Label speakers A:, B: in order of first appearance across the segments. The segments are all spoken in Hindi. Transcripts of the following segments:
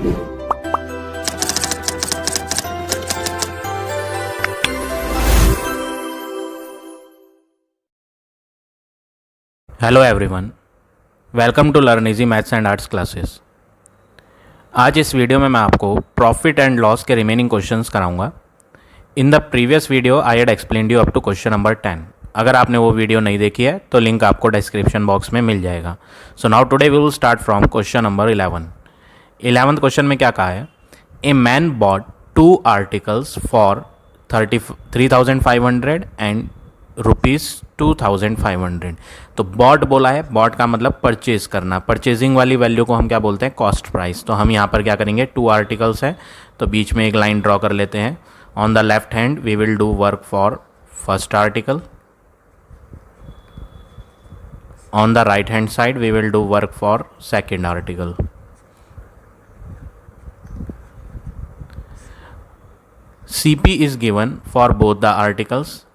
A: Hello everyone, welcome to learn easy maths and arts classes. आज इस वीडियो में मैं आपको प्रॉफिट एंड लॉस के रिमेनिंग क्वेश्चंस कराऊंगा। In the previous video I had explained you up to question number 10। अगर आपने वो वीडियो नहीं देखी है तो लिंक आपको डिस्क्रिप्शन बॉक्स में मिल जाएगा। So now today we will start from question number 11। 11th question में क्या कहा है? A man bought 2 articles for 3,500 and ₹2,500। तो बॉट बोला है, बॉट का मतलब परचेज करना। परचेजिंग वाली वैल्यू को हम क्या बोलते हैं? Cost price. तो हम यहाँ पर क्या करेंगे? 2 आर्टिकल्स है तो बीच में एक लाइन ड्रॉ कर लेते हैं। On the left hand we will do work for first article, on the right hand side we will do work for second article. CP is given for both the articles.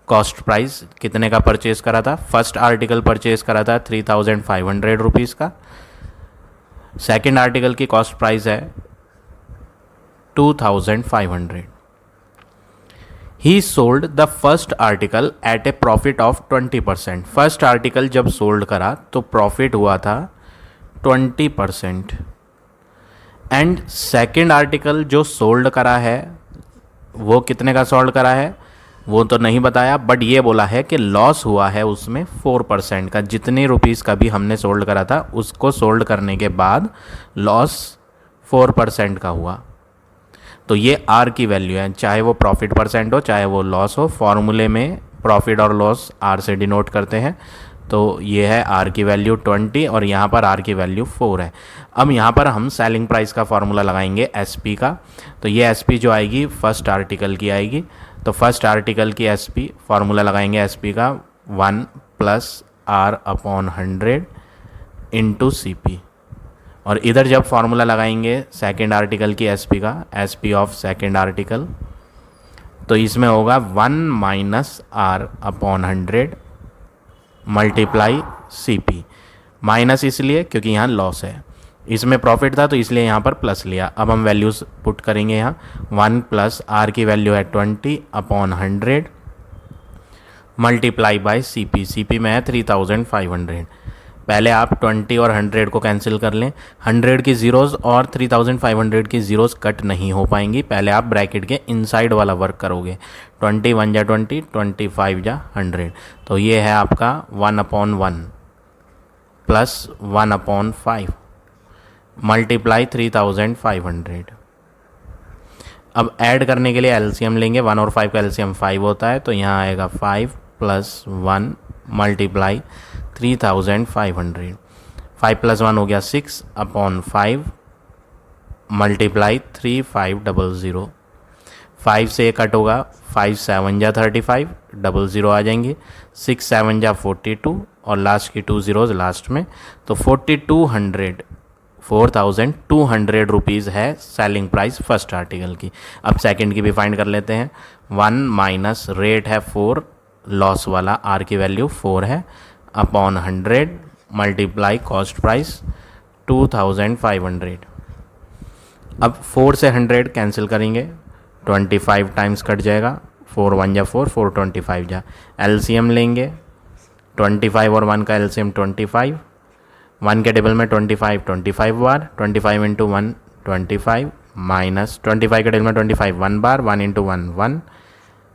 A: Cost price कितने का परचेज करा था? फर्स्ट आर्टिकल परचेज करा था 3,500 रुपीज़ का। सेकेंड आर्टिकल की कॉस्ट प्राइस है 2,500। He sold the first article at a profit of 20%। First article जब सोल्ड करा तो प्रॉफिट हुआ था 20%। एंड सेकेंड आर्टिकल जो सोल्ड करा है वो कितने का सोल्ड करा है वो तो नहीं बताया, बट ये बोला है कि लॉस हुआ है उसमें 4% का। जितने रुपीज़ का भी हमने सोल्ड करा था उसको सोल्ड करने के बाद लॉस 4% का हुआ। तो ये आर की वैल्यू है, चाहे वो प्रॉफिट परसेंट हो चाहे वो लॉस हो। फॉर्मूले में प्रॉफिट और लॉस आर से डिनोट करते हैं। तो ये है आर की वैल्यू 20 और यहाँ पर आर की वैल्यू 4 है। अब यहाँ पर हम सेलिंग प्राइस का फॉर्मूला लगाएंगे एसपी का। तो ये एसपी जो आएगी फर्स्ट आर्टिकल की आएगी। तो फर्स्ट आर्टिकल की एसपी फॉर्मूला लगाएंगे एसपी का 1 + R/100 इंटू CP। और इधर जब फॉर्मूला लगाएंगे सेकेंड आर्टिकल की एसपी का, एसपी ऑफ सेकेंड आर्टिकल, तो इसमें होगा 1 - R/100 मल्टीप्लाई CP। माइनस इसलिए क्योंकि यहाँ लॉस है, इसमें प्रॉफिट था तो इसलिए यहाँ पर प्लस लिया। अब हम वैल्यूज़ पुट करेंगे यहाँ। 1 + R की वैल्यू है 20/100 मल्टीप्लाई बाय CP। CP में है 3,500। पहले आप 20 और 100 को कैंसिल कर लें। 100 की ज़ीरोज़ और 3,500 की ज़ीरोज़ कट नहीं हो पाएंगी। पहले आप ब्रैकेट के इनसाइड वाला वर्क करोगे। 20 × 1 = 20, 25 × 100। तो ये है आपका 1/1 प्लस 1/5 मल्टीप्लाई 3,500। अब ऐड करने के लिए एलसीएम लेंगे। 1 और 5 का एलसीएम 5 होता है। तो यहाँ आएगा 5 + 1 मल्टीप्लाई 3,500। 5 + 1 हो गया 6/5 मल्टीप्लाई 3,500। 5 से कट होगा, 5 × 7 = 35, 00 आ जाएंगे। 6 × 7 = 42 और लास्ट की 2 ज़ीरोज़ लास्ट में। तो 4,200 रुपीज़ है सेलिंग प्राइस फर्स्ट आर्टिकल की। अब सेकंड की भी फाइंड कर लेते हैं। 1 - रेट है 4, लॉस वाला आर की वैल्यू 4 है, अपॉन 100 मल्टीप्लाई कॉस्ट प्राइस 2,500। अब 4 से 100 कैंसिल करेंगे, 25 टाइम्स कट जाएगा। 4 × 1 = 4, 4 × 25 जा। एलसीएम लेंगे, 25 और 1 का एलसीएम 25। 1 के टेबल में 25 25 बार, 25 × 1 25 माइनस 25 के टेबल में 25 1 बार, 1 × 1 1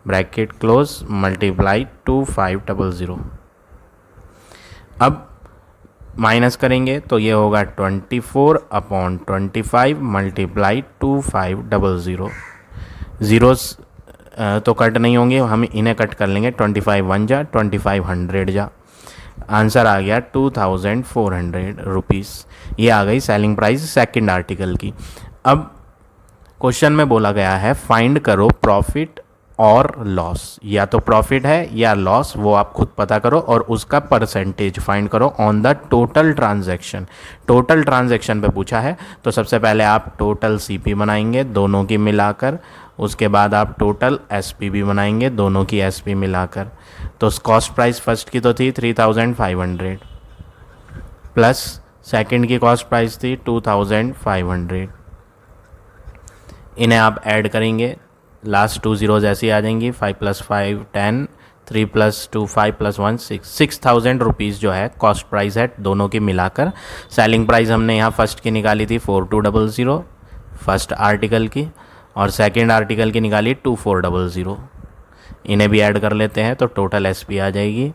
A: ब्रैकेट क्लोज मल्टीप्लाई 2,500। अब माइनस करेंगे तो ये होगा 24/25 मल्टीप्लाई 2,500। ज़ीरोस तो कट नहीं होंगे, हम इन्हें कट कर लेंगे। 25 1 जा, 25 100 जा। आंसर आ गया 2,400 रुपीज़। ये आ गई सेलिंग प्राइस सेकंड आर्टिकल की। अब क्वेश्चन में बोला गया है फाइंड करो प्रॉफिट और लॉस। या तो प्रॉफिट है या लॉस, वो आप खुद पता करो और उसका परसेंटेज फाइंड करो on the total transaction. Total transaction पे पूछा है तो सबसे पहले आप टोटल CP बनाएंगे दोनों की मिलाकर। उसके बाद आप टोटल SP भी बनाएंगे दोनों की SP मिलाकर। तो कॉस्ट प्राइस फर्स्ट की तो थी 3,500 प्लस सेकंड की कॉस्ट प्राइस थी 2500। इन्हें आप ऐड करेंगे, लास्ट 2 zeros ऐसी आ जाएंगी, 5 + 5 10, 3 + 2 5 + 1 6, 6000 रुपीज़ जो है कॉस्ट प्राइस है दोनों की मिलाकर। सेलिंग प्राइस हमने यहाँ फर्स्ट की निकाली थी 4200 फर्स्ट आर्टिकल की, और सेकंड आर्टिकल की निकाली 2400। इन्हें भी ऐड कर लेते हैं तो टोटल एसपी आ जाएगी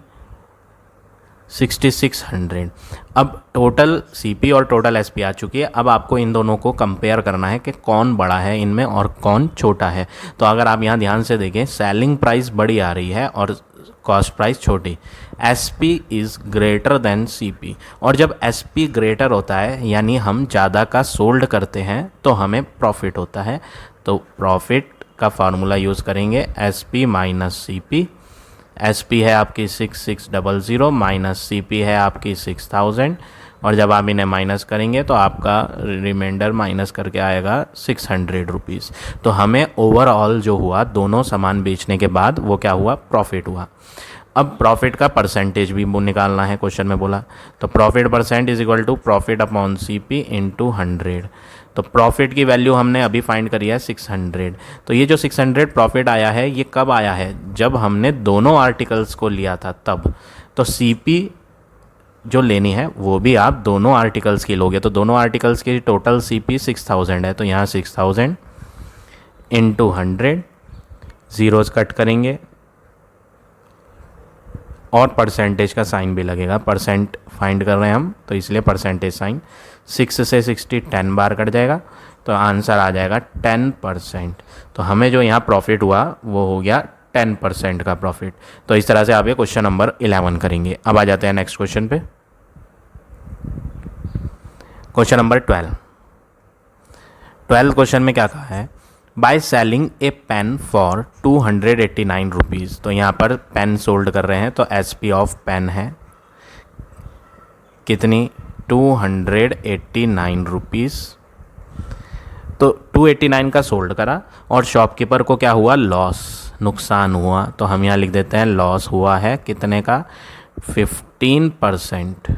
A: 6600। अब टोटल सीपी और टोटल एसपी आ चुकी है। अब आपको इन दोनों को कंपेयर करना है कि कौन बड़ा है इनमें और कौन छोटा है। तो अगर आप यहाँ ध्यान से देखें, सेलिंग प्राइस बड़ी आ रही है और कॉस्ट प्राइस छोटी। SP is greater than CP, और जब एसपी ग्रेटर होता है यानी हम ज़्यादा का सोल्ड करते हैं तो हमें प्रॉफिट होता है। तो प्रॉफिट का फार्मूला यूज़ करेंगे एसपी माइनस सीपी। एसपी है आपकी 6600 माइनस सीपी है आपकी 6000, और जब आप इन्हें माइनस करेंगे तो आपका रिमाइंडर माइनस करके आएगा 600 रुपीज़। तो हमें ओवरऑल जो हुआ दोनों सामान बेचने के बाद वो क्या हुआ, प्रॉफिट हुआ। अब प्रॉफिट का परसेंटेज भी वो निकालना है, क्वेश्चन में बोला। तो profit percent is equal to profit upon CP into 100। तो प्रॉफिट की वैल्यू हमने अभी फाइंड करी है 600। तो ये जो 600 प्रॉफिट आया है ये कब आया है, जब हमने दोनों आर्टिकल्स को लिया था तब। तो सीपी जो लेनी है वो भी आप दोनों आर्टिकल्स की लोगे, तो दोनों आर्टिकल्स की टोटल सीपी 6000 है। तो यहाँ 6000 इंटू 100, ज़ीरोज़ कट करेंगे और परसेंटेज का साइन भी लगेगा। परसेंट फाइंड कर रहे हैं हम तो इसलिए परसेंटेज साइन। 6 से 60 10 बार कट जाएगा तो आंसर आ जाएगा 10%। तो हमें जो यहाँ प्रॉफिट हुआ वो हो गया 10% का प्रॉफिट। तो इस तरह से आप ये क्वेश्चन नंबर 11 करेंगे। अब आ जाते हैं नेक्स्ट क्वेश्चन पे। क्वेश्चन नंबर 12 क्वेश्चन में क्या कहा है, by selling a pen for 289 rupees. तो यहाँ पर पेन सोल्ड कर रहे हैं तो एसपी ऑफ पेन है कितनी, 289 रुपीज़। तो 289 का सोल्ड करा और शॉपकीपर को क्या हुआ, लॉस, नुकसान हुआ। तो हम यहाँ लिख देते हैं लॉस हुआ है कितने का, 15%।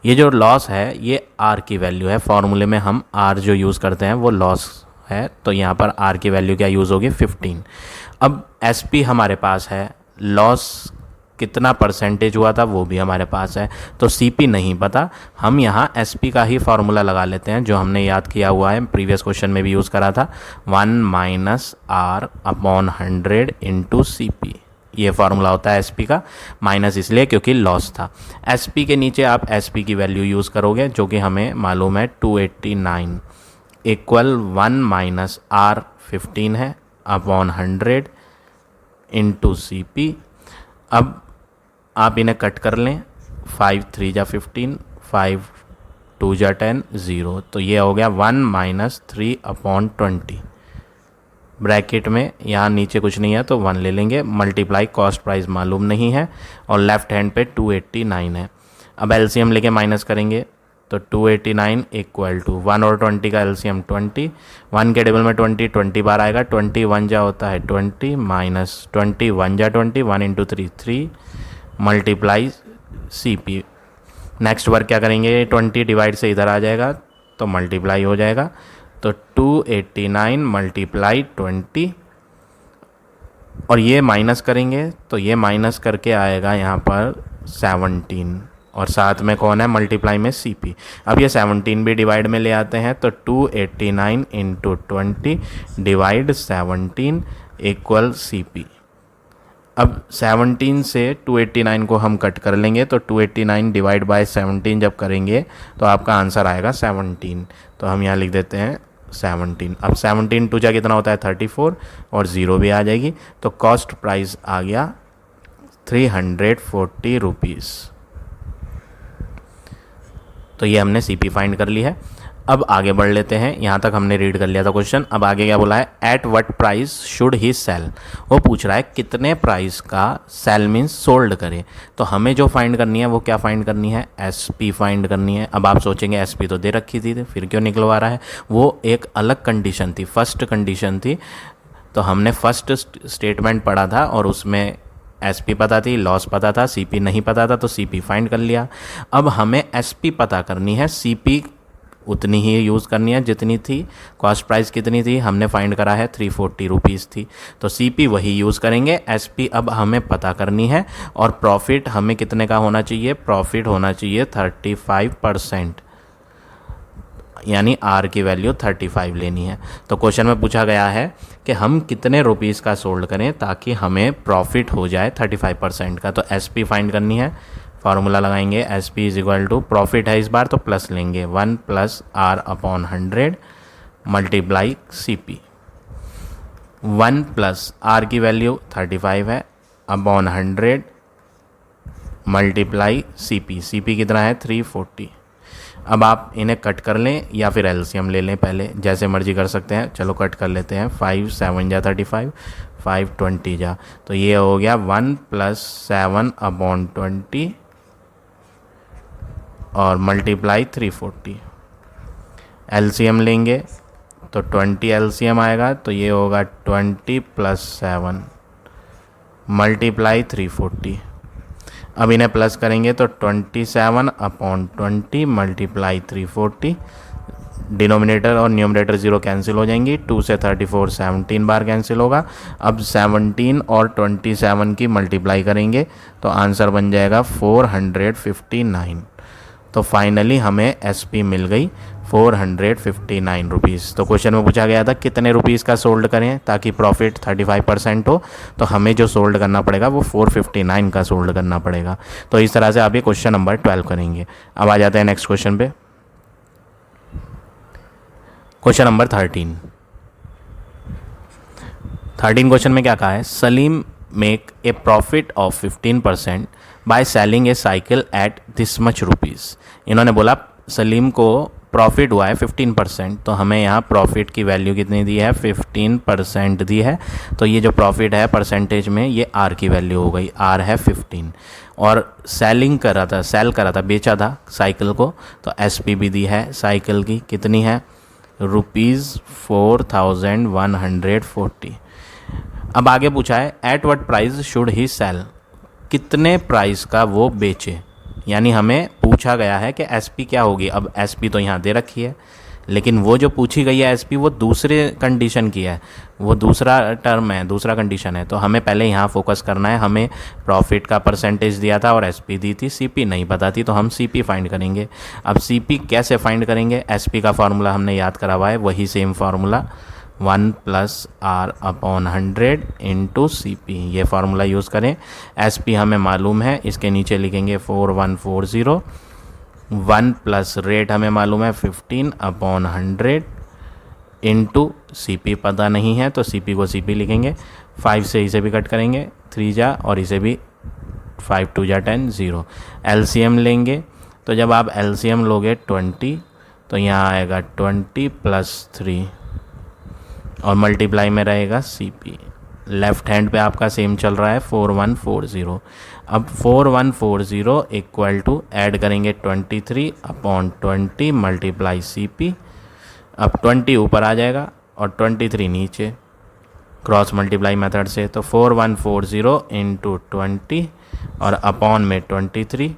A: ये जो लॉस है ये आर की वैल्यू है, फॉर्मूले में हम आर जो यूज़ करते हैं वो लॉस है। तो यहाँ पर आर की वैल्यू क्या यूज़ होगी, 15। अब एसपी हमारे पास है, लॉस कितना परसेंटेज हुआ था वो भी हमारे पास है। तो सीपी नहीं पता, हम यहाँ एसपी का ही फार्मूला लगा लेते हैं जो हमने याद किया हुआ है, प्रीवियस क्वेश्चन में भी यूज़ करा था, 1 - R अपॉन 100 इंटू सीपी। ये फार्मूला होता है एसपी का, माइनस इसलिए क्योंकि लॉस था। एसपी के नीचे आप एसपी की वैल्यू यूज़ करोगे जो कि हमें मालूम है 289 इक्वल 1 - R 15 है अपॉन 100 इंटू सीपी। अब आप इन्हें कट कर लें, 5 3 जा 15, 5 2 जा 10, 0। तो ये हो गया 1 - 3 अपॉन 20। ब्रैकेट में यहाँ नीचे कुछ नहीं है तो 1 ले लेंगे, मल्टीप्लाई कॉस्ट प्राइस मालूम नहीं है और लेफ्ट हैंड पे 289 है। अब एलसीएम लेके माइनस करेंगे तो 289 इक्वल टू 1 और 20 का एलसीएम 20, 1 के टेबल में 20 बार आएगा, 20 1 जा होता है 20 माइनस 20 1 जा 20, 1 into 3 3 multiply CP. Next work क्या करेंगे, 20 डिवाइड से इधर आ जाएगा तो मल्टीप्लाई हो जाएगा। तो 289 मल्टीप्लाई 20 और ये माइनस करेंगे तो ये माइनस करके आएगा यहाँ पर 17 और साथ में कौन है, मल्टीप्लाई में सीपी। अब ये 17 भी डिवाइड में ले आते हैं तो 289 इंटू 20 डिवाइड 17 इक्वल सीपी। अब 17 से 289 को हम कट कर लेंगे तो 289 डिवाइड बाय 17 जब करेंगे तो आपका आंसर आएगा 17। तो हम यहाँ लिख देते हैं 17। अब 17 2 जा कितना होता है 34 और 0 भी आ जाएगी। तो कॉस्ट प्राइस आ गया 340 रुपीज़। तो ये हमने सीपी फाइंड कर ली है। अब आगे बढ़ लेते हैं, यहाँ तक हमने रीड कर लिया था क्वेश्चन। अब आगे क्या बोला है, at what price should he sell. वो पूछ रहा है कितने प्राइस का सेल मीन्स सोल्ड करे। तो हमें जो फाइंड करनी है वो क्या फाइंड करनी है, एसपी फाइंड करनी है। अब आप सोचेंगे एसपी तो दे रखी थी फिर क्यों निकलवा रहा है, वो एक अलग कंडीशन थी, फर्स्ट कंडीशन थी। तो हमने फर्स्ट स्टेटमेंट पढ़ा था और उसमें SP पता थी, लॉस पता था, CP नहीं पता था, तो CP फाइंड कर लिया। अब हमें SP पता करनी है, CP उतनी ही यूज़ करनी है जितनी थी। कॉस्ट प्राइस कितनी थी हमने फाइंड करा है, 340 रुपीज़ थी, तो CP वही यूज़ करेंगे। SP अब हमें पता करनी है, और प्रॉफिट हमें कितने का होना चाहिए, प्रॉफिट होना चाहिए 35%, यानी R की वैल्यू 35 लेनी है। तो क्वेश्चन में पूछा गया है कि हम कितने रुपीज़ का सोल्ड करें ताकि हमें प्रॉफिट हो जाए 35% का। तो SP फाइंड करनी है, फार्मूला लगाएंगे, SP is equal to, profit है इस बार तो प्लस लेंगे, 1 + R/100 मल्टीप्लाई CP। 1 + R की वैल्यू 35 है अपॉन 100 मल्टीप्लाई CP कितना है 340। अब आप इन्हें कट कर लें या फिर LCM ले लें, पहले जैसे मर्जी कर सकते हैं। चलो कट कर लेते हैं, 5 7 जा 35, 5 20 जा, तो ये हो गया 1 + 7/20 और मल्टीप्लाई 340। LCM लेंगे तो 20 LCM आएगा, तो ये होगा 20 + 7 मल्टीप्लाई 340। अब इन्हें प्लस करेंगे तो 27/20 मल्टीप्लाई 340। डिनोमिनेटर और न्यूमरेटर 0 कैंसिल हो जाएंगी, 2 से 34 17 बार कैंसिल होगा। अब 17 और 27 की मल्टीप्लाई करेंगे तो आंसर बन जाएगा 459। तो फाइनली हमें SP मिल गई 459 रुपीज़। तो क्वेश्चन में पूछा गया था कितने रुपीज़ का सोल्ड करें ताकि प्रॉफिट 35% हो, तो हमें जो सोल्ड करना पड़ेगा वो 459 का सोल्ड करना पड़ेगा। तो इस तरह से आप ये क्वेश्चन नंबर 12 करेंगे। अब आ जाते हैं नेक्स्ट क्वेश्चन पे, क्वेश्चन नंबर 13 क्वेश्चन में क्या कहा है, Salim make a profit of 15% bye selling A cycle at this much rupees. इन्होंने बोला सलीम को प्रॉफिट हुआ है 15%, तो हमें यहाँ प्रॉफिट की वैल्यू कितनी दी है, 15% दी है। तो ये जो प्रॉफिट है परसेंटेज में, ये R की वैल्यू हो गई, R है 15, और सेलिंग कर रहा था, सेल कर रहा था, बेचा था साइकिल को, तो SP भी दी है साइकिल की, कितनी है, ₹4140। अब आगे पूछा है at what price should he sell, कितने प्राइस का वो बेचे। यानी हमें पूछा गया है कि SP क्या होगी। अब SP तो यहाँ दे रखी है, लेकिन वो जो पूछी गई है SP वो दूसरे कंडीशन की है, वो दूसरा टर्म है, दूसरा कंडीशन है। तो हमें पहले यहाँ फोकस करना है। हमें प्रॉफिट का परसेंटेज दिया था और SP दी थी, CP नहीं पता थी, तो हम CP फाइंड करेंगे। अब CP कैसे फाइंड करेंगे, SP का फार्मूला हमने याद करा हुआ है, वही सेम फार्मूला 1 + R/100 × CP, ये फार्मूला यूज़ करें। SP हमें मालूम है, इसके नीचे लिखेंगे 4140, 1 + रेट हमें मालूम है 15/100 × CP पता नहीं है, तो CP को CP लिखेंगे। 5 से इसे भी कट करेंगे, 3 जा, और इसे भी 5 2 जा 10 0। LCM लेंगे, तो जब आप LCM लोगे 20, तो यहाँ आएगा 20 + 3 और मल्टीप्लाई में रहेगा CP। लेफ्ट हैंड पे आपका सेम चल रहा है 4140। अब 4140 इक्वल टू ऐड करेंगे 23/20 मल्टीप्लाई CP। अब 20 ऊपर आ जाएगा और 23 नीचे, क्रॉस मल्टीप्लाई मेथड से, तो 4140 × 20 और अपॉन में 23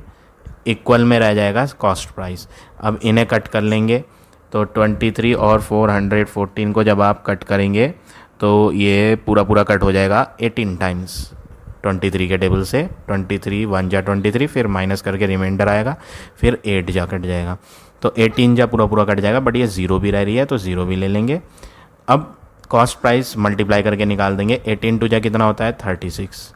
A: इक्वल में रह जाएगा कॉस्ट प्राइस। अब इन्हें कट कर लेंगे, तो 23 और 414 को जब आप कट करेंगे तो ये पूरा पूरा कट हो जाएगा 18 टाइम्स 23 के टेबल से। 23 1 जा 23, फिर माइनस करके रिमाइंडर आएगा, फिर 8 जा कट जाएगा, तो 18 जा पूरा पूरा कट जाएगा, बट ये 0 भी रह रही है तो 0 भी ले लेंगे। अब कॉस्ट प्राइस मल्टीप्लाई करके निकाल देंगे, 18 2 जा कितना होता है 36,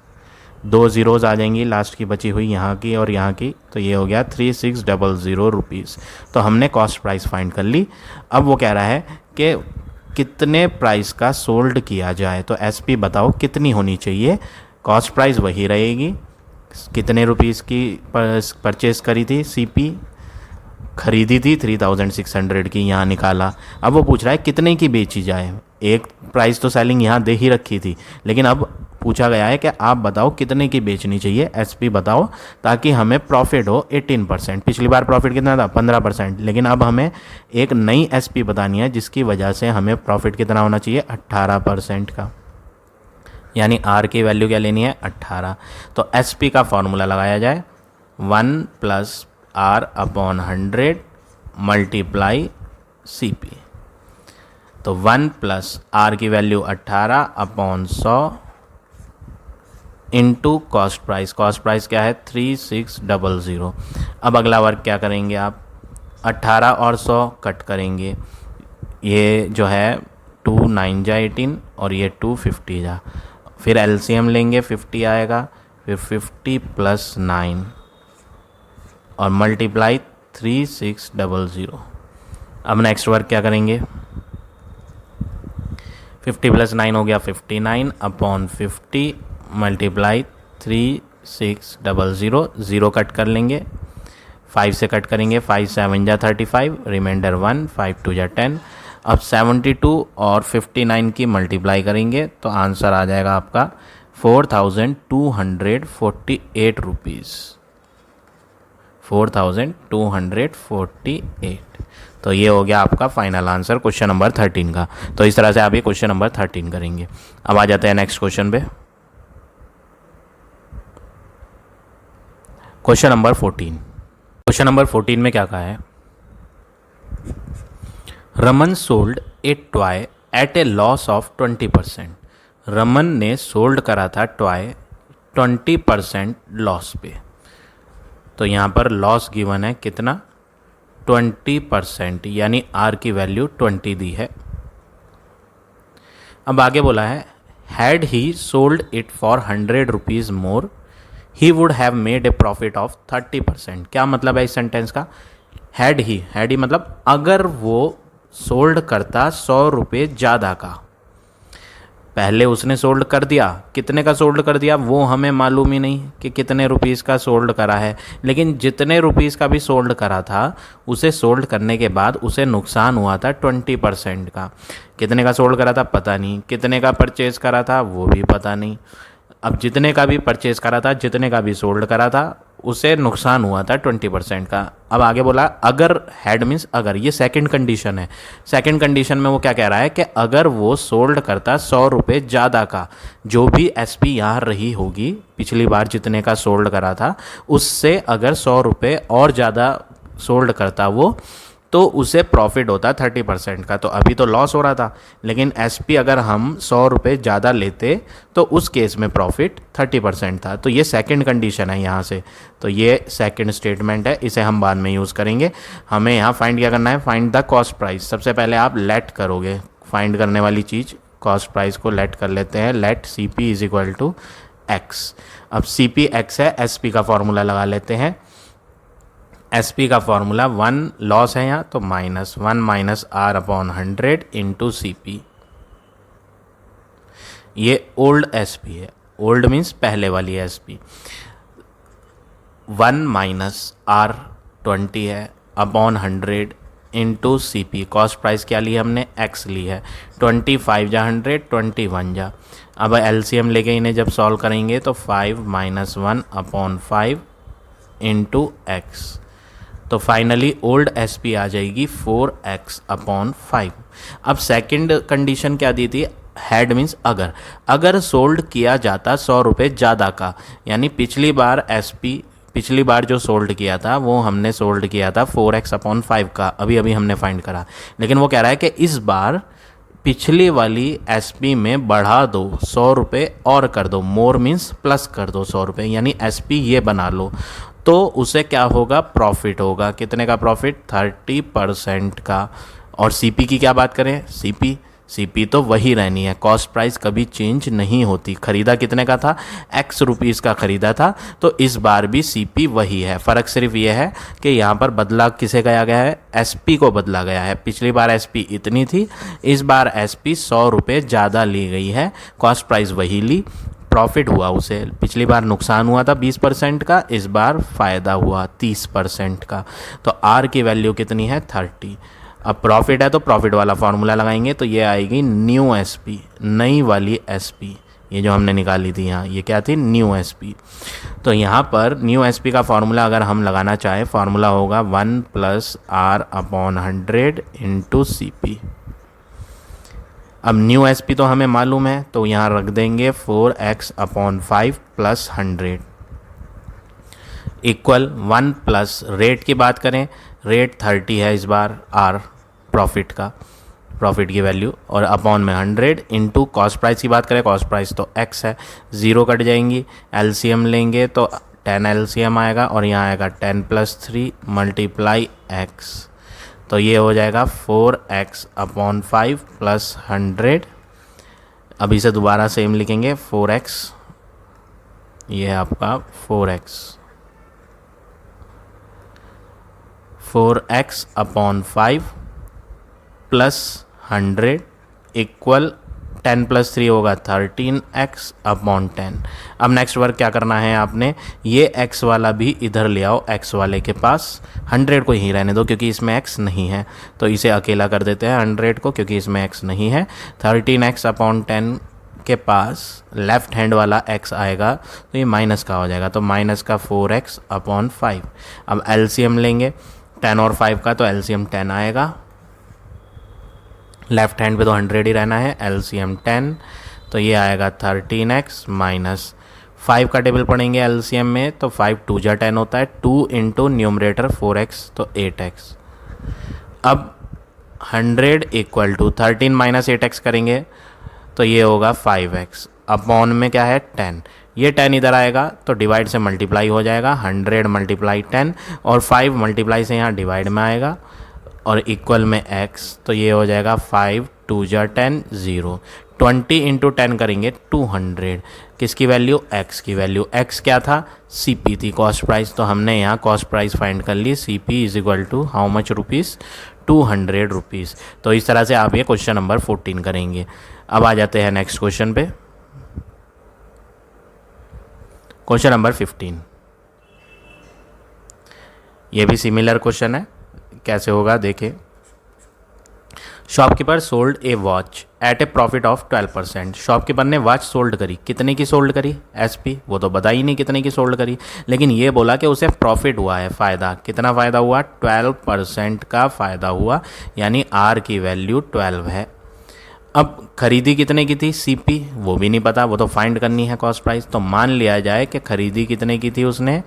A: 2 ज़ीरोज़ आ जाएंगी लास्ट की बची हुई यहाँ की और यहाँ की, तो ये हो गया 3600 रुपीज़। तो हमने कॉस्ट प्राइस फाइंड कर ली। अब वो कह रहा है कि कितने प्राइस का सोल्ड किया जाए, तो SP बताओ कितनी होनी चाहिए। कॉस्ट प्राइस वही रहेगी, कितने रुपीज़ की परचेज़ करी थी, CP खरीदी थी 3600 की, यहाँ निकाला। अब वो पूछ रहा है कितने की बेची जाए। एक प्राइस तो सेलिंग यहाँ दे ही रखी थी, लेकिन अब पूछा गया है कि आप बताओ कितने की बेचनी चाहिए, SP बताओ, ताकि हमें प्रॉफिट हो 18%। पिछली बार प्रॉफिट कितना था 15%, लेकिन अब हमें एक नई SP बतानी है जिसकी वजह से हमें प्रॉफिट कितना होना चाहिए 18% का। यानी आर की वैल्यू क्या लेनी है 18। तो एस पी का फॉर्मूला लगाया जाए 1 plus R upon 100 multiply C P. तो 1 प्लस आर की value 18 upon 100 into cost price. Cost price क्या है 3600। अब अगला वर्क क्या करेंगे आप, 18 और 100 कट करेंगे, ये जो है 2 9 जा 18 और ये 2 50 जा, फिर एलसीएम लेंगे 50 आएगा, फिर 50 प्लस 9 और मल्टीप्लाई 3600। अब नेक्स्ट वर्क क्या करेंगे, 50 प्लस 9 हो गया 59 अपॉन 50 मल्टीप्लाई 3600। 0 कट कर लेंगे, 5 से कट करेंगे, 5 7 जा 35, रिमाइंडर 1, 5 2 जा 10। अब 72 और 59 की मल्टीप्लाई करेंगे तो आंसर आ जाएगा आपका 4248 रुपीज़, 4248। तो ये हो गया आपका फाइनल आंसर क्वेश्चन नंबर 13 का। तो इस तरह से आप ये क्वेश्चन नंबर 13 करेंगे। अब आ जाते हैं नेक्स्ट क्वेश्चन पे, क्वेश्चन नंबर 14। क्वेश्चन नंबर 14 में क्या कहा है, Raman sold a toy at a loss of 20%। Raman ने सोल्ड करा था टॉय 20% लॉस पे। तो यहाँ पर लॉस गिवन है कितना 20%, यानी आर की वैल्यू 20 दी है। अब आगे बोला है had he sold it for 100 rupees more he would have made a profit of 30%। क्या मतलब है इस सेंटेंस का, हैड ही मतलब अगर वो सोल्ड करता 100 रुपये ज़्यादा का, पहले उसने सोल्ड कर दिया, कितने का सोल्ड कर दिया वो हमें मालूम ही नहीं कि कितने रुपीज़ का सोल्ड करा है, लेकिन जितने रुपीज़ का भी सोल्ड करा था उसे सोल्ड करने के बाद उसे नुकसान हुआ था 20% का। कितने का सोल्ड करा था पता नहीं, कितने का परचेज करा था वो भी पता नहीं। अब जितने का भी परचेज करा था, जितने का भी सोल्ड करा था, उसे नुकसान हुआ था 20% का। अब आगे बोला अगर, हैड मीन्स अगर, ये सेकंड कंडीशन है। सेकंड कंडीशन में वो क्या कह रहा है कि अगर वो सोल्ड करता 100 रुपये ज़्यादा का, जो भी एसपी यहाँ रही होगी पिछली बार जितने का सोल्ड करा था उससे अगर 100 रुपये और ज़्यादा सोल्ड करता वो, तो उसे प्रॉफिट होता 30% का। तो अभी तो लॉस हो रहा था, लेकिन एसपी अगर हम 100 रुपये ज़्यादा लेते तो उस केस में प्रॉफिट 30% था। तो ये सेकंड कंडीशन है यहाँ से, तो ये सेकंड स्टेटमेंट है, इसे हम बाद में यूज़ करेंगे। हमें यहाँ फाइंड क्या करना है, फाइंड द कॉस्ट प्राइस। सबसे पहले आप लेट करोगे, फाइंड करने वाली चीज़ कॉस्ट प्राइस को लेट कर लेते हैं, let C P is equal to x. अब सी पी एक्स है, एस पी का फॉर्मूला लगा लेते हैं। एस पी का फॉर्मूला 1 लॉस है यहाँ, तो -1 minus R upon 100 into C P. ये ओल्ड एस पी है, ओल्ड मीन्स पहले वाली एस पी। 1 माइनस आर 20 है upon 100 into C P. Cost price क्या ली हमने, एक्स ली है। 25 जा 100, 21 जा। अब एलसीएम लेके इन्हें जब सॉल्व करेंगे तो 5 माइनस 1 अपॉन 5 इंटू एक्स। तो फाइनली ओल्ड एस पी आ जाएगी 4x अपॉन 5। अब सेकंड कंडीशन क्या दी थी, हैड मीन्स अगर सोल्ड किया जाता 100 रुपये ज़्यादा का, यानी पिछली बार एस पी, पिछली बार जो सोल्ड किया था वो हमने सोल्ड किया था 4x अपॉन 5 का, अभी अभी हमने फाइंड करा। लेकिन वो कह रहा है कि इस बार पिछली वाली एसपी में बढ़ा दो 100 रुपये और कर दो, मोर मीन्स प्लस कर दो 100 रुपये, यानी एसपी ये बना लो, तो उसे क्या होगा, प्रॉफिट होगा। कितने का प्रॉफिट, 30% का। और सीपी की क्या बात करें, सीपी तो वही रहनी है, कॉस्ट प्राइस कभी चेंज नहीं होती। खरीदा कितने का था, एक्स रुपीज़ का खरीदा था, तो इस बार भी सीपी वही है। फ़र्क सिर्फ ये है कि यहाँ पर बदला किसे गया गया है, एसपी को बदला गया है। पिछली बार एसपी इतनी थी, इस बार एसपी 100 रुपये ज़्यादा ली गई है, कॉस्ट प्राइस वही ली, प्रॉफिट हुआ उसे। पिछली बार नुकसान हुआ था 20% का, इस बार फ़ायदा हुआ 30% का। तो आर की वैल्यू कितनी है, 30। अब प्रॉफिट है तो प्रॉफिट वाला फार्मूला लगाएंगे, तो ये आएगी न्यू एसपी, नई वाली एसपी। ये जो हमने निकाली थी यहाँ, ये क्या थी, न्यू एसपी। तो यहाँ पर न्यू एसपी का फार्मूला अगर हम लगाना चाहें, फार्मूला होगा 1 plus R upon 100 into C P. अब न्यू एस पी तो हमें मालूम है, तो यहाँ रख देंगे 4x/5 plus 100 equal 1 plus rate की बात करें, रेट 30 है इस बार आर प्रॉफिट की वैल्यू, और अपॉन में 100 इंटू कॉस्ट प्राइस की बात करें, कॉस्ट प्राइस तो x है, ज़ीरो कट जाएंगी, एलसीएम लेंगे तो 10 एलसीएम आएगा और यहाँ आएगा 10 + 3 मल्टीप्लाई x, तो ये हो जाएगा 4x/5 प्लस 100। अब इसे दोबारा सेम लिखेंगे 4x, ये है आपका 4x/5 प्लस 100 इक्वल 10 + 3 होगा 13x/10। अब नेक्स्ट वर्क क्या करना है आपने, ये x वाला भी इधर ले आओ, x वाले के पास 100 को ही रहने दो क्योंकि इसमें x नहीं है, तो इसे अकेला कर देते हैं 100 को क्योंकि इसमें x नहीं है। 13x/10 के पास लेफ्ट हैंड वाला x आएगा तो ये माइनस का हो जाएगा, तो माइनस का 4x/5। अब एलसीएम लेंगे 10 और 5 का, तो एलसीएम 10 आएगा, लेफ्ट हैंड पे तो 100 ही रहना है, एलसीएम 10, तो ये आएगा 13x माइनस 5 का टेबल पढ़ेंगे एलसीएम में, तो 5 2 जा 10 होता है, 2 इंटू न्यूमरेटर 4x तो 8x। अब 100 इक्वल टू 13 माइनस 8x करेंगे तो ये होगा 5x, अपॉन में क्या है 10, ये 10 इधर आएगा तो डिवाइड से मल्टीप्लाई हो जाएगा, 100 मल्टीप्लाई 10 और 5 मल्टीप्लाई से यहाँ डिवाइड में आएगा और इक्वल में x, तो ये हो जाएगा 5 2 जा 10 0, 20 इंटू 10 करेंगे 200, किसकी वैल्यू x की वैल्यू, x क्या था CP थी कॉस्ट प्राइस, तो हमने यहाँ कॉस्ट प्राइस फाइंड कर ली, CP is equal to how much rupees 200 rupees. तो इस तरह से आप ये क्वेश्चन नंबर 14 करेंगे। अब आ जाते हैं नेक्स्ट क्वेश्चन पे, क्वेश्चन नंबर 15। ये भी सिमिलर क्वेश्चन है, कैसे होगा देखिए। Shopkeeper sold a watch at a profit of 12%। Shopkeeper ने वॉच सोल्ड करी, कितने की सोल्ड करी एसपी, वो तो बता ही नहीं कितने की सोल्ड करी, लेकिन ये बोला कि उसे प्रॉफिट हुआ है, फ़ायदा कितना फ़ायदा हुआ 12% का फ़ायदा हुआ, यानी आर की वैल्यू 12 है। अब खरीदी कितने की थी सीपी, वो भी नहीं पता, वो तो फाइंड करनी है कॉस्ट प्राइस, तो मान लिया जाए कि खरीदी कितने की थी, उसने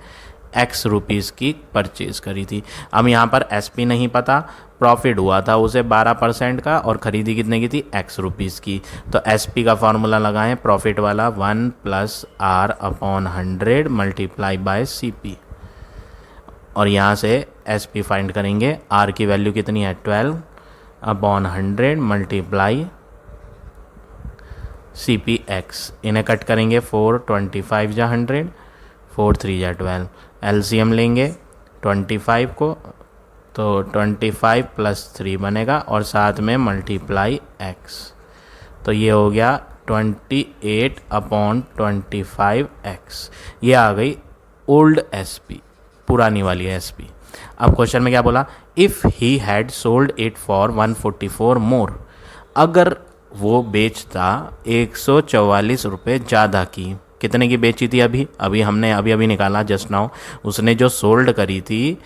A: x रुपीज़ की परचेज़ करी थी। अब यहाँ पर एसपी नहीं पता, प्रॉफिट हुआ था उसे 12% का और ख़रीदी कितने की थी x रुपीज़ की, तो एसपी का फार्मूला लगाएं प्रॉफिट वाला 1 + R/100 मल्टीप्लाई बाय CP, और यहाँ से एसपी फाइंड करेंगे, R की वैल्यू कितनी है 12/100 मल्टीप्लाई CPX, इन्हें कट करेंगे 4 25 जा 100 4 3 जा 12, एलसीएम लेंगे 25 को, तो 25 + 3 बनेगा और साथ में मल्टीप्लाई x, तो ये हो गया 28/25x। ये आ गई ओल्ड एसपी, पुरानी वाली एसपी। अब क्वेश्चन में क्या बोला, if he had sold it for 144 मोर, अगर वो बेचता 144 रुपये ज़्यादा की, कितने की बेची थी अभी हमने अभी निकाला जस्ट नाउ, उसने जो सोल्ड करी थी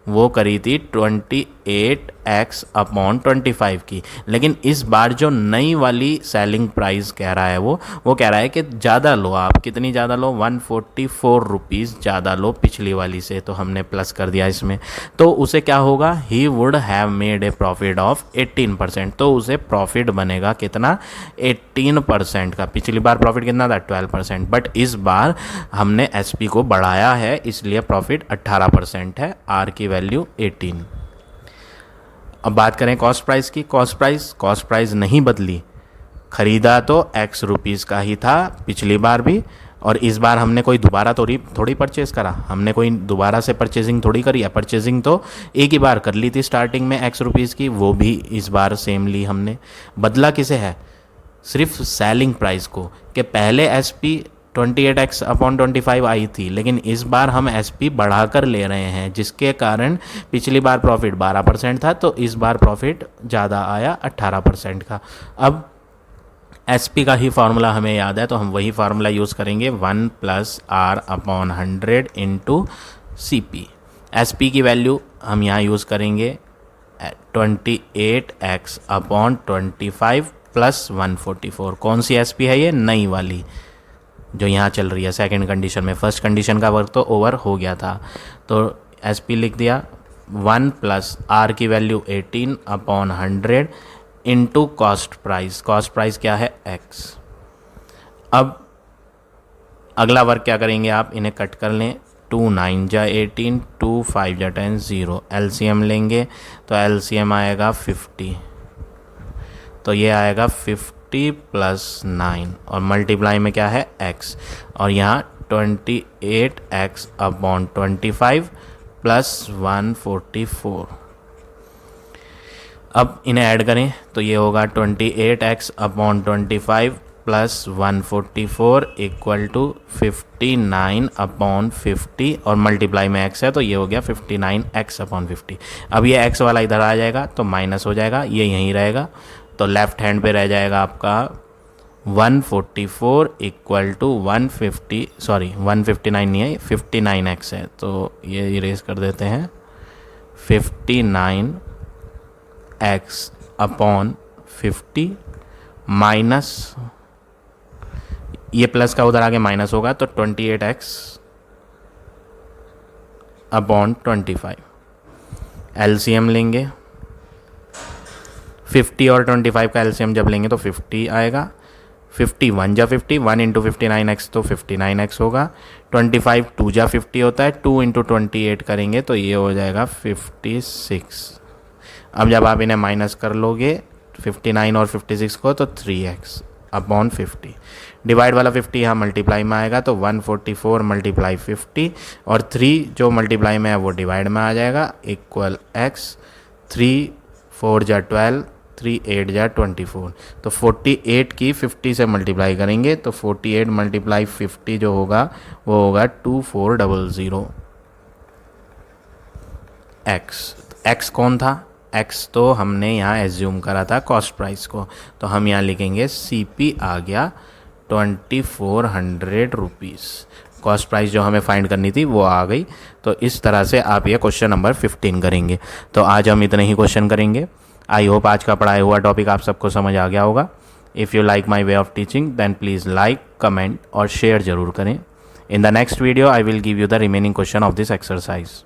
A: वो करी थी 28x/25 की, लेकिन इस बार जो नई वाली सेलिंग प्राइस कह रहा है वो कह रहा है कि ज़्यादा लो, आप कितनी ज़्यादा लो 144 रुपीज़ ज़्यादा लो पिछली वाली से, तो हमने प्लस कर दिया इसमें, तो उसे क्या होगा, he would have made a profit of 18%, तो उसे प्रॉफिट बनेगा कितना 18% का। पिछली बार प्रॉफिट कितना था 12%, बट इस बार हमने एसपी को बढ़ाया है इसलिए प्रॉफिट 18% है, आर की वैल्यू 18। अब बात करें कॉस्ट प्राइस की, कॉस्ट प्राइस नहीं बदली, ख़रीदा तो x रुपीज़ का ही था पिछली बार भी, और इस बार हमने कोई दोबारा थोड़ी परचेज करा, हमने कोई दोबारा से परचेजिंग थोड़ी करी है, परचेजिंग तो एक ही बार कर ली थी स्टार्टिंग में x रुपीज़ की, वो भी इस बार सेम ली हमने। बदला किसे है, सिर्फ सेलिंग प्राइस को, कि पहले एसपी 28x/25 आई थी, लेकिन इस बार हम एसपी बढ़ाकर ले रहे हैं, जिसके कारण पिछली बार प्रॉफिट 12% था, तो इस बार प्रॉफिट ज़्यादा आया 18% का। अब एसपी का ही फार्मूला हमें याद है, तो हम वही फार्मूला यूज़ करेंगे 1 + R/100 इंटू CP। एसपी की वैल्यू हम यहाँ यूज़ करेंगे 28x/25 प्लस 144। कौन सी एसपी है ये? नई वाली जो यहाँ चल रही है सेकंड कंडीशन में। फर्स्ट कंडीशन का वर्क तो ओवर हो गया था, तो एसपी लिख दिया 1 प्लस आर की value 18 upon 100 into cost price. Cost price क्या है? x। अब अगला वर्क क्या करेंगे आप? इन्हें कट कर लें। 2 9 जा 18, 2 5 जा 10, 0। एलसीएम लेंगे तो एलसीएम आएगा 50, तो ये आएगा 50 प्लस 9 और मल्टीप्लाई में क्या है? x। और यहाँ 28x अपॉन 25 प्लस 144। अब इन्हें ऐड करें तो ये होगा 28x upon 25 plus 144 equal to 59 upon 50 और मल्टीप्लाई में x है तो ये हो गया 59x अपॉन 50। अब ये x वाला इधर आ जाएगा तो माइनस हो जाएगा, ये यहीं रहेगा, तो लेफ्ट हैंड पे रह जाएगा आपका 144 इक्वल टू 159 नहीं है, 59x है, तो ये इरेज कर देते हैं। 59x अपॉन 50 माइनस, ये प्लस का उधर आगे माइनस होगा तो 28x अपॉन 25। एलसीएम लेंगे, 50 और 25 का एलसीएम जब लेंगे तो 50 आएगा। 51 जा 50, 1 इंटू 59x तो 59x होगा। 25 2 जा 50 होता है, 2 इंटू 28 करेंगे तो ये हो जाएगा 56। अब जब आप इन्हें माइनस कर लोगे 59 और 56 को तो 3x अपॉन 50। डिवाइड वाला 50 यहाँ मल्टीप्लाई में आएगा तो 144 मल्टीप्लाई 50 और 3 जो मल्टीप्लाई में है वो डिवाइड में आ जाएगा इक्वल x। 3 4 जा 12, 3 8 जा 24, तो 48 की 50 से मल्टीप्लाई करेंगे तो 48 मल्टीप्लाई 50 जो होगा वो होगा 2400 x कौन था? x तो हमने यहाँ एज्यूम करा था कॉस्ट प्राइस को, तो हम यहाँ लिखेंगे CP आ गया 2400 रुपीज़। कॉस्ट प्राइस जो हमें फाइंड करनी थी वो आ गई। तो इस तरह से आप ये क्वेश्चन नंबर 15 करेंगे। तो आज हम इतने ही क्वेश्चन करेंगे। आई होप आज का पढ़ाया हुआ टॉपिक आप सबको समझ आ गया होगा। If you like my way of teaching then please like, comment और शेयर ज़रूर करें। In the next video I will give you the remaining question of this exercise.